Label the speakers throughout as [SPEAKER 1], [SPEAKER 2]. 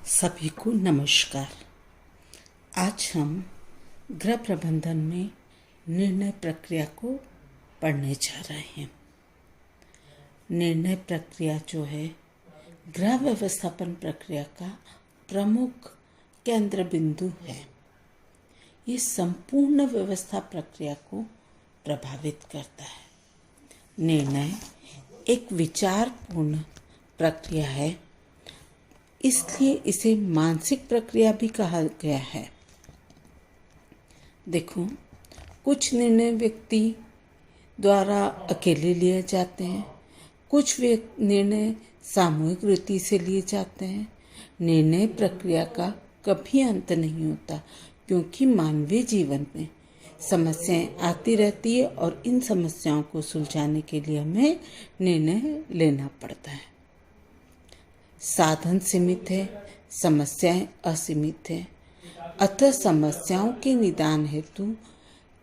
[SPEAKER 1] सभी को नमस्कार। आज हम गृह प्रबंधन में निर्णय प्रक्रिया को पढ़ने जा रहे हैं। निर्णय प्रक्रिया जो है गृह व्यवस्थापन प्रक्रिया का प्रमुख केंद्र बिंदु है। ये संपूर्ण व्यवस्था प्रक्रिया को प्रभावित करता है। निर्णय एक विचारपूर्ण प्रक्रिया है, इसलिए इसे मानसिक प्रक्रिया भी कहा गया है। देखो, कुछ निर्णय व्यक्ति द्वारा अकेले लिए जाते हैं, कुछ निर्णय सामूहिक रीति से लिए जाते हैं। निर्णय प्रक्रिया का कभी अंत नहीं होता, क्योंकि मानवीय जीवन में समस्याएं आती रहती है और इन समस्याओं को सुलझाने के लिए हमें निर्णय लेना पड़ता है। साधन सीमित है, समस्याएं असीमित है। अतः समस्याओं के निदान हेतु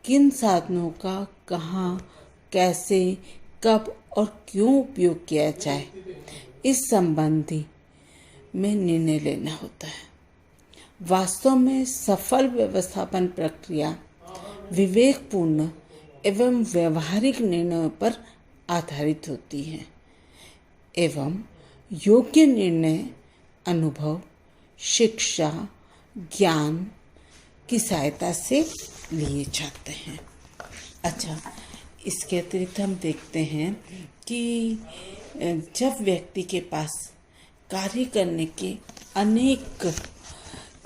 [SPEAKER 1] किन साधनों का कहाँ, कैसे, कब और क्यों उपयोग किया जाए, इस संबंधी में निर्णय लेना होता है। वास्तव में सफल व्यवस्थापन प्रक्रिया विवेकपूर्ण एवं व्यवहारिक निर्णयों पर आधारित होती है एवं योग्य निर्णय अनुभव, शिक्षा, ज्ञान की सहायता से लिए जाते हैं। अच्छा, इसके अतिरिक्त हम देखते हैं कि जब व्यक्ति के पास कार्य करने के अनेक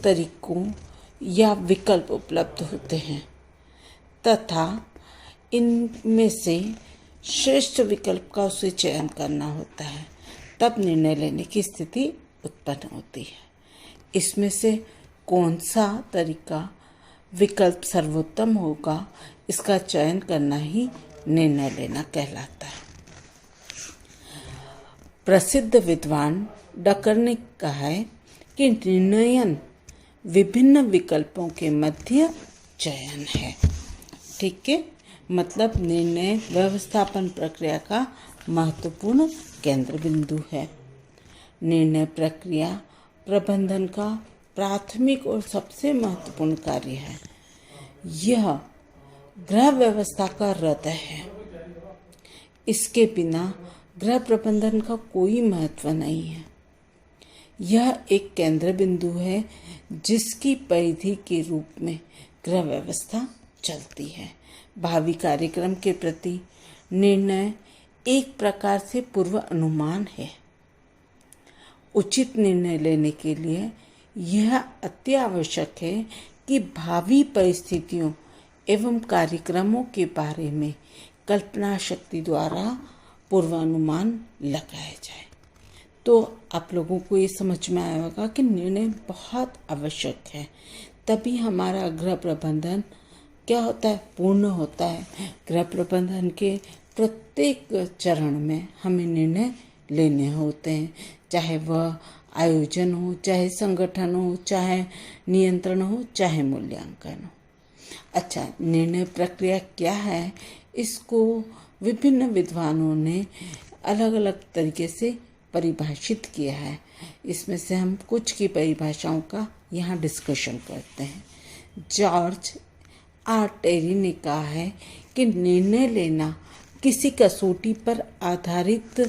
[SPEAKER 1] तरीकों या विकल्प उपलब्ध होते हैं तथा इनमें से श्रेष्ठ विकल्प का उसे चयन करना होता है, तब निर्णय लेने की स्थिति उत्पन्न होती है। इसमें से कौन सा तरीका विकल्प सर्वोत्तम होगा, इसका चयन करना ही निर्णय लेना कहलाता है। प्रसिद्ध विद्वान डकर ने कहा है कि निर्णयन विभिन्न विकल्पों के मध्य चयन है। ठीक है, मतलब निर्णय व्यवस्थापन प्रक्रिया का महत्वपूर्ण केंद्र बिंदु है। निर्णय प्रक्रिया प्रबंधन का प्राथमिक और सबसे महत्वपूर्ण कार्य है। यह गृह व्यवस्था का हृदय है। इसके बिना गृह प्रबंधन का कोई महत्व नहीं है। यह एक केंद्र बिंदु है जिसकी परिधि के रूप में गृह व्यवस्था चलती है। भावी कार्यक्रम के प्रति निर्णय एक प्रकार से पूर्व अनुमान है। उचित निर्णय लेने के लिए यह अति आवश्यक है कि भावी परिस्थितियों एवं कार्यक्रमों के बारे में कल्पना शक्ति द्वारा पूर्वानुमान लगाया जाए। तो आप लोगों को ये समझ में आया होगा कि निर्णय बहुत आवश्यक है, तभी हमारा गृह प्रबंधन क्या होता है, पूर्ण होता है। गृह प्रबंधन के प्रत्येक चरण में हमें निर्णय लेने होते हैं, चाहे वह आयोजन हो, चाहे संगठन हो, चाहे नियंत्रण हो, चाहे मूल्यांकन हो। अच्छा, निर्णय प्रक्रिया क्या है, इसको विभिन्न विद्वानों ने अलग अलग तरीके से परिभाषित किया है। इसमें से हम कुछ की परिभाषाओं का यहाँ डिस्कशन करते हैं। जॉर्ज आर टेरी ने कहा है कि निर्णय लेना किसी कसौटी पर आधारित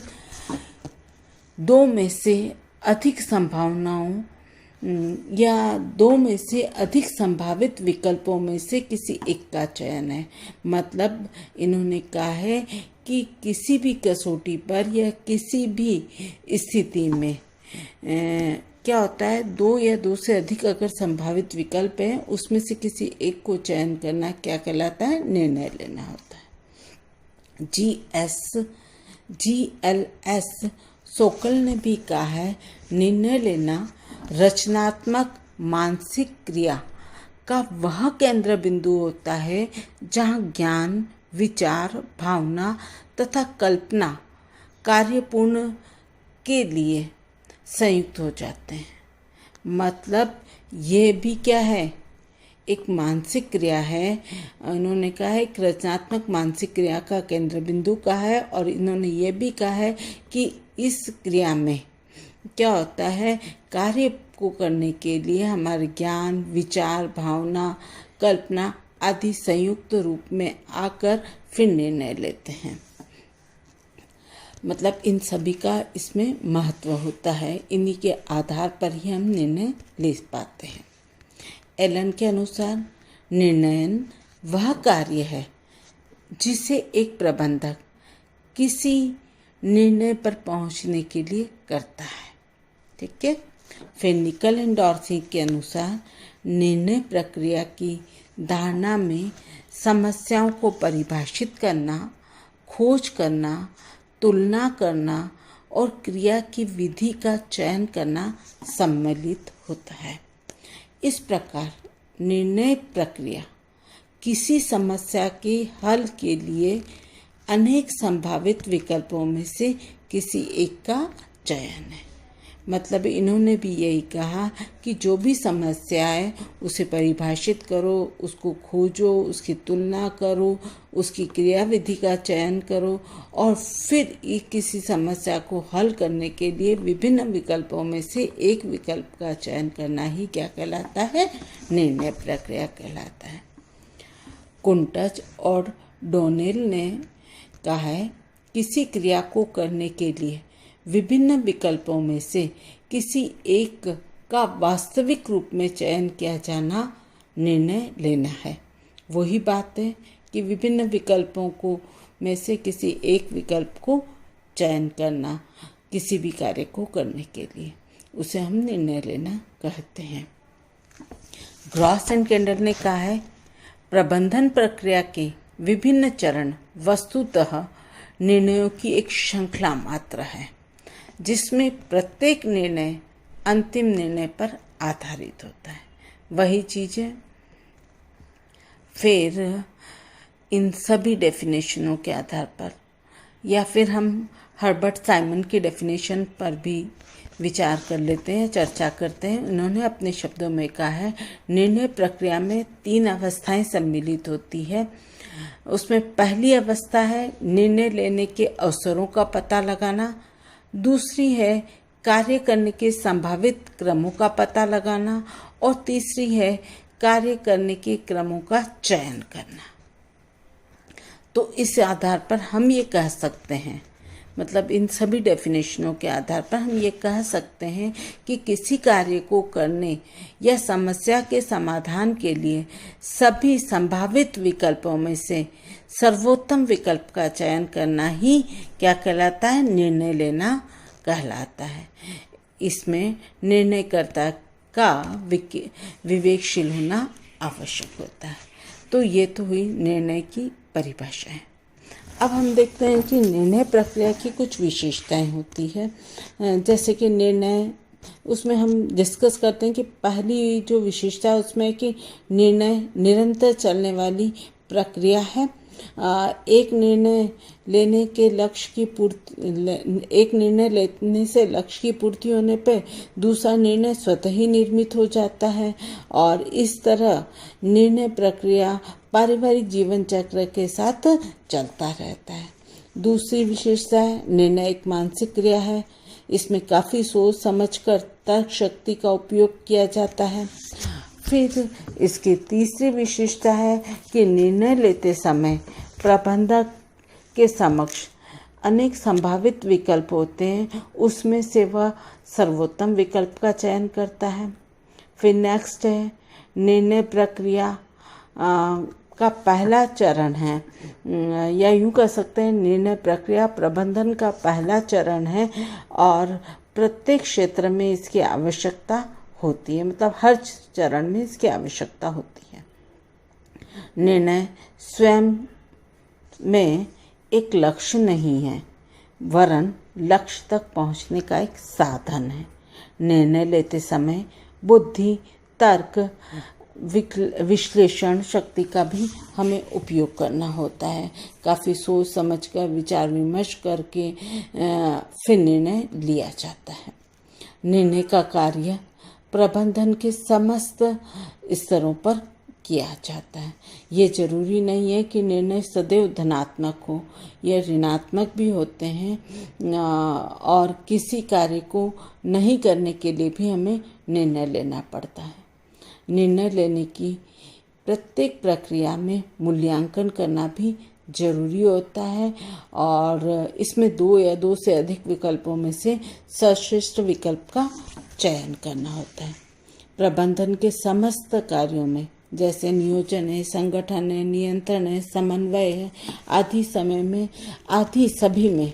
[SPEAKER 1] दो में से अधिक संभावनाओं या दो में से अधिक संभावित विकल्पों में से किसी एक का चयन है। मतलब इन्होंने कहा है कि किसी भी कसौटी पर या किसी भी स्थिति में क्या होता है, दो या दो से अधिक अगर संभावित विकल्प हैं, उसमें से किसी एक को चयन करना क्या कहलाता है, निर्णय लेना होता है। GLS सोकल ने भी कहा है, निर्णय लेना रचनात्मक मानसिक क्रिया का वह केंद्र बिंदु होता है जहाँ ज्ञान, विचार, भावना तथा कल्पना कार्यपूर्ण के लिए संयुक्त हो जाते हैं। मतलब ये भी क्या है, एक मानसिक क्रिया है। इन्होंने कहा है एक रचनात्मक मानसिक क्रिया का केंद्र बिंदु का है, और इन्होंने ये भी कहा है कि इस क्रिया में क्या होता है, कार्य को करने के लिए हमारे ज्ञान, विचार, भावना, कल्पना आदि संयुक्त रूप में आकर फिर निर्णय लेते हैं। मतलब इन सभी का इसमें महत्व होता है, इन्हीं के आधार पर ही हम निर्णय ले पाते हैं। एलन के अनुसार निर्णयन वह कार्य है जिसे एक प्रबंधक किसी निर्णय पर पहुंचने के लिए करता है। ठीक है। फिर निकल एंड डॉर्सी के अनुसार निर्णय प्रक्रिया की धारणा में समस्याओं को परिभाषित करना, खोज करना, तुलना करना और क्रिया की विधि का चयन करना सम्मिलित होता है। इस प्रकार निर्णय प्रक्रिया किसी समस्या के हल के लिए अनेक संभावित विकल्पों में से किसी एक का चयन है। मतलब इन्होंने भी यही कहा कि जो भी समस्या है उसे परिभाषित करो, उसको खोजो, उसकी तुलना करो, उसकी क्रियाविधि का चयन करो और फिर किसी समस्या को हल करने के लिए विभिन्न विकल्पों में से एक विकल्प का चयन करना ही क्या कहलाता है, निर्णय प्रक्रिया कहलाता है। कुंटज और डोनेल ने कहा है, किसी क्रिया को करने के लिए विभिन्न विकल्पों में से किसी एक का वास्तविक रूप में चयन किया जाना निर्णय लेना है। वही बात है कि विभिन्न विकल्पों को में से किसी एक विकल्प को चयन करना किसी भी कार्य को करने के लिए, उसे हम निर्णय लेना कहते हैं। ग्रॉस एंड केंडल ने कहा है, प्रबंधन प्रक्रिया के विभिन्न चरण वस्तुतः निर्णयों की एक श्रृंखला मात्र है, जिसमें प्रत्येक निर्णय अंतिम निर्णय पर आधारित होता है। वही चीज़ें फिर इन सभी डेफिनेशनों के आधार पर, या फिर हम हर्बर्ट साइमन की डेफिनेशन पर भी विचार कर लेते हैं, चर्चा करते हैं। उन्होंने अपने शब्दों में कहा है, निर्णय प्रक्रिया में 3 अवस्थाएं सम्मिलित होती है। उसमें पहली अवस्था है निर्णय लेने के अवसरों का पता लगाना, दूसरी है कार्य करने के संभावित क्रमों का पता लगाना और तीसरी है कार्य करने के क्रमों का चयन करना। तो इस आधार पर हम ये कह सकते हैं, मतलब इन सभी डेफिनेशनों के आधार पर हम ये कह सकते हैं कि किसी कार्य को करने या समस्या के समाधान के लिए सभी संभावित विकल्पों में से सर्वोत्तम विकल्प का चयन करना ही क्या कहलाता है, निर्णय लेना कहलाता है। इसमें निर्णयकर्ता का विवेकशील होना आवश्यक होता है। तो ये तो हुई निर्णय की परिभाषा है। अब हम देखते हैं कि निर्णय प्रक्रिया की कुछ विशेषताएं होती है। जैसे कि निर्णय, उसमें हम डिस्कस करते हैं कि पहली जो विशेषता है उसमें है कि निर्णय निरंतर चलने वाली प्रक्रिया है। एक निर्णय लेने से लक्ष्य की पूर्ति होने पे दूसरा निर्णय स्वतः ही निर्मित हो जाता है और इस तरह निर्णय प्रक्रिया पारिवारिक जीवन चक्र के साथ चलता रहता है। दूसरी विशेषता है, निर्णय एक मानसिक क्रिया है। इसमें काफ़ी सोच समझकर तर्क शक्ति का उपयोग किया जाता है। फिर इसकी तीसरी विशेषता है कि निर्णय लेते समय प्रबंधक के समक्ष अनेक संभावित विकल्प होते हैं, उसमें से वह सर्वोत्तम विकल्प का चयन करता है। फिर नेक्स्ट है, निर्णय प्रक्रिया का पहला चरण है, या यूँ कह सकते हैं निर्णय प्रक्रिया प्रबंधन का पहला चरण है और प्रत्येक क्षेत्र में इसकी आवश्यकता होती है, मतलब हर चरण में इसकी आवश्यकता होती है। निर्णय स्वयं में एक लक्ष्य नहीं है, वरन लक्ष्य तक पहुंचने का एक साधन है। निर्णय लेते समय बुद्धि, तर्क, विश्लेषण शक्ति का भी हमें उपयोग करना होता है। काफ़ी सोच समझकर विचार विमर्श करके फिर निर्णय लिया जाता है। निर्णय का कार्य प्रबंधन के समस्त स्तरों पर किया जाता है। ये जरूरी नहीं है कि निर्णय सदैव धनात्मक हो, ये ऋणात्मक भी होते हैं। और किसी कार्य को नहीं करने के लिए भी हमें निर्णय लेना पड़ता है। निर्णय लेने की प्रत्येक प्रक्रिया में मूल्यांकन करना भी जरूरी होता है और इसमें 2 या 2 से अधिक विकल्पों में से सर्वश्रेष्ठ विकल्प का चयन करना होता है। प्रबंधन के समस्त कार्यों में जैसे नियोजन है, संगठन है, नियंत्रण है, समन्वय है आदि सभी में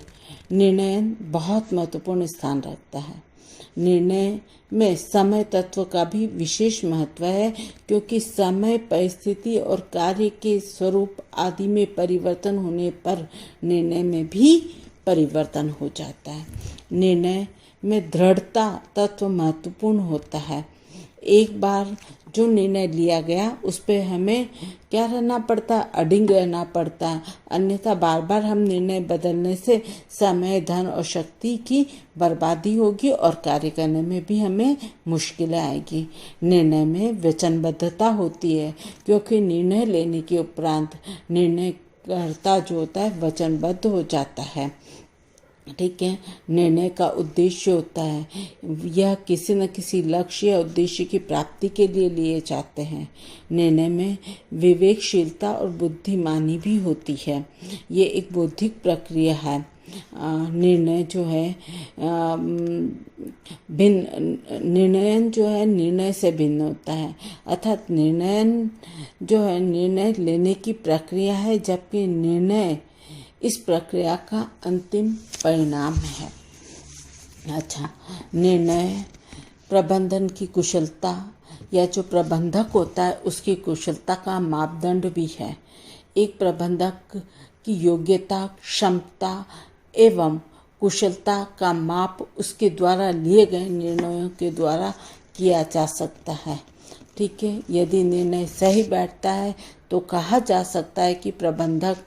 [SPEAKER 1] निर्णय बहुत महत्वपूर्ण स्थान रखता है। निर्णय में समय तत्व का भी विशेष महत्व है क्योंकि समय, परिस्थिति और कार्य के स्वरूप आदि में परिवर्तन होने पर निर्णय में भी परिवर्तन हो जाता है। निर्णय में दृढ़ता तत्व महत्वपूर्ण होता है। एक बार जो निर्णय लिया गया उस पर हमें क्या रहना पड़ता, अडिग रहना पड़ता, अन्यथा बार बार हम निर्णय बदलने से समय, धन और शक्ति की बर्बादी होगी और कार्य करने में भी हमें मुश्किलें आएगी। निर्णय में वचनबद्धता होती है क्योंकि निर्णय लेने के उपरांत निर्णयकर्ता जो होता है वचनबद्ध हो जाता है। ठीक है, निर्णय का उद्देश्य होता है, यह किसी न किसी लक्ष्य या उद्देश्य की प्राप्ति के लिए लिए जाते हैं। निर्णय में विवेकशीलता और बुद्धिमानी भी होती है। ये एक बौद्धिक प्रक्रिया है। निर्णय जो है निर्णयन जो है निर्णय से भिन्न होता है, अर्थात निर्णयन जो है निर्णय लेने की प्रक्रिया है, जबकि निर्णय इस प्रक्रिया का अंतिम परिणाम है। अच्छा, निर्णय प्रबंधन की कुशलता या जो प्रबंधक होता है उसकी कुशलता का मापदंड भी है। एक प्रबंधक की योग्यता, क्षमता एवं कुशलता का माप उसके द्वारा लिए गए निर्णयों के द्वारा किया जा सकता है। ठीक है, यदि निर्णय सही बैठता है तो कहा जा सकता है कि प्रबंधक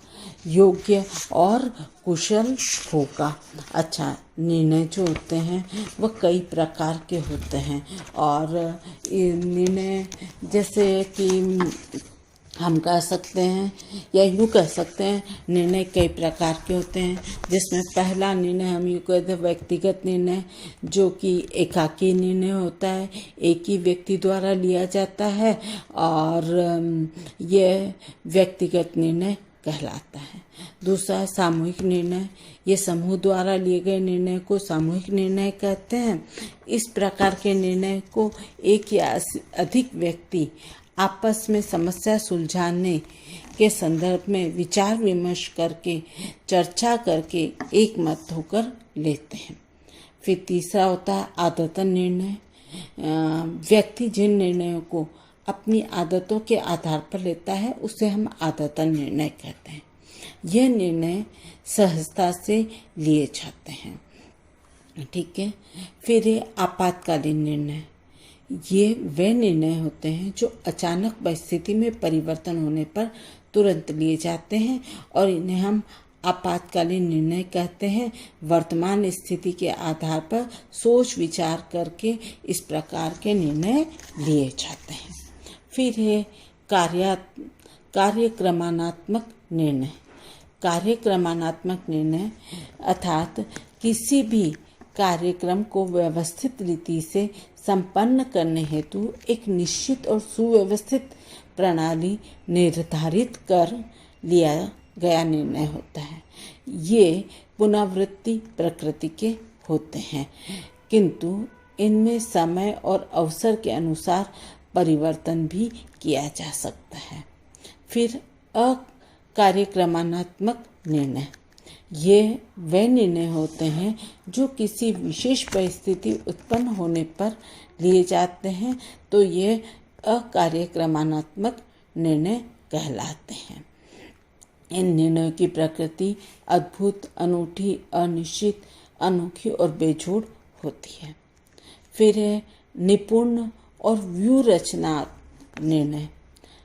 [SPEAKER 1] योग्य और कुशल होगा। अच्छा, निर्णय जो होते हैं वह कई प्रकार के होते हैं और निर्णय जैसे कि हम कह सकते हैं या यूँ कह सकते हैं निर्णय कई प्रकार के होते हैं, जिसमें पहला निर्णय हम यूँ कहते हैं व्यक्तिगत निर्णय, जो कि एकाकी निर्णय होता है, एक ही व्यक्ति द्वारा लिया जाता है और यह व्यक्तिगत निर्णय कहलाता है। दूसरा सामूहिक निर्णय, ये समूह द्वारा लिए गए निर्णय को सामूहिक निर्णय कहते हैं। इस प्रकार के निर्णय को एक या अधिक व्यक्ति आपस में समस्या सुलझाने के संदर्भ में विचार विमर्श करके, चर्चा करके एक मत होकर लेते हैं। फिर तीसरा होता है आदतन निर्णय। व्यक्ति जिन निर्णयों को अपनी आदतों के आधार पर लेता है उसे हम आदतन निर्णय कहते हैं। यह निर्णय सहजता से लिए जाते हैं। ठीक है, फिर आपातकालीन निर्णय। ये वे निर्णय होते हैं जो अचानक परिस्थिति में परिवर्तन होने पर तुरंत लिए जाते हैं और इन्हें हम आपातकालीन निर्णय कहते हैं। वर्तमान स्थिति के आधार पर सोच विचार करके इस प्रकार के निर्णय लिए जाते हैं। फिर है कार्यक्रमात्मक निर्णय। कार्यक्रमात्मक निर्णय अर्थात किसी भी कार्यक्रम को व्यवस्थित रीति से संपन्न करने हेतु एक निश्चित और सुव्यवस्थित प्रणाली निर्धारित कर लिया गया निर्णय होता है। ये पुनरावृत्ति प्रकृति के होते हैं, किंतु इनमें समय और अवसर के अनुसार परिवर्तन भी किया जा सकता है। फिर अकार्यक्रमात्मक निर्णय। ये वे निर्णय होते हैं जो किसी विशेष परिस्थिति उत्पन्न होने पर लिए जाते हैं, तो ये अकार्यक्रमात्मक निर्णय कहलाते हैं। इन निर्णयों की प्रकृति अद्भुत, अनूठी, अनिश्चित, अनोखी और बेजोड़ होती है। फिर है निपुण और व्यूहरचना निर्णय।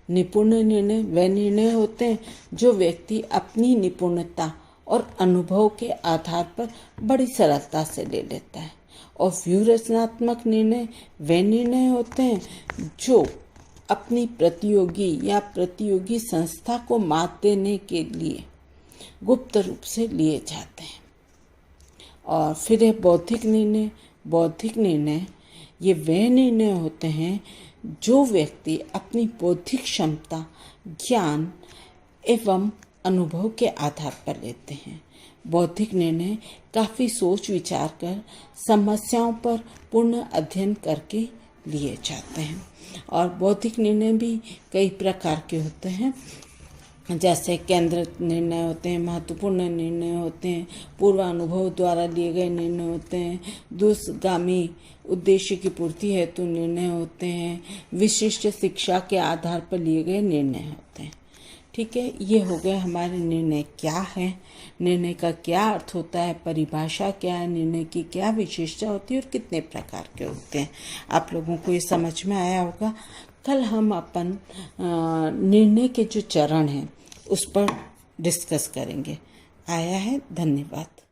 [SPEAKER 1] निपुण निर्णय वे निर्णय होते हैं जो व्यक्ति अपनी निपुणता और अनुभव के आधार पर बड़ी सरलता से ले लेता है, और व्यूहरचनात्मक निर्णय वे निर्णय होते हैं जो अपनी प्रतियोगी या प्रतियोगी संस्था को मात देने के लिए गुप्त रूप से लिए जाते हैं। और फिर है बौद्धिक निर्णय। बौद्धिक निर्णय ये वे निर्णय होते हैं जो व्यक्ति अपनी बौद्धिक क्षमता, ज्ञान एवं अनुभव के आधार पर लेते हैं। बौद्धिक निर्णय काफ़ी सोच विचार कर समस्याओं पर पूर्ण अध्ययन करके लिए जाते हैं। और बौद्धिक निर्णय भी कई प्रकार के होते हैं, जैसे केंद्रित निर्णय होते हैं, महत्वपूर्ण निर्णय होते हैं, पूर्वानुभव द्वारा लिए गए निर्णय होते हैं, दूरगामी उद्देश्य की पूर्ति हेतु निर्णय होते हैं, विशिष्ट शिक्षा के आधार पर लिए गए निर्णय होते हैं। ठीक है, ये हो गए हमारे निर्णय क्या है, निर्णय का क्या अर्थ होता है, परिभाषा क्या है, निर्णय की क्या विशेषता होती है और कितने प्रकार के होते हैं। आप लोगों को ये समझ में आया होगा। कल हम अपन निर्णय के जो चरण हैं उस पर डिस्कस करेंगे। आया है। धन्यवाद।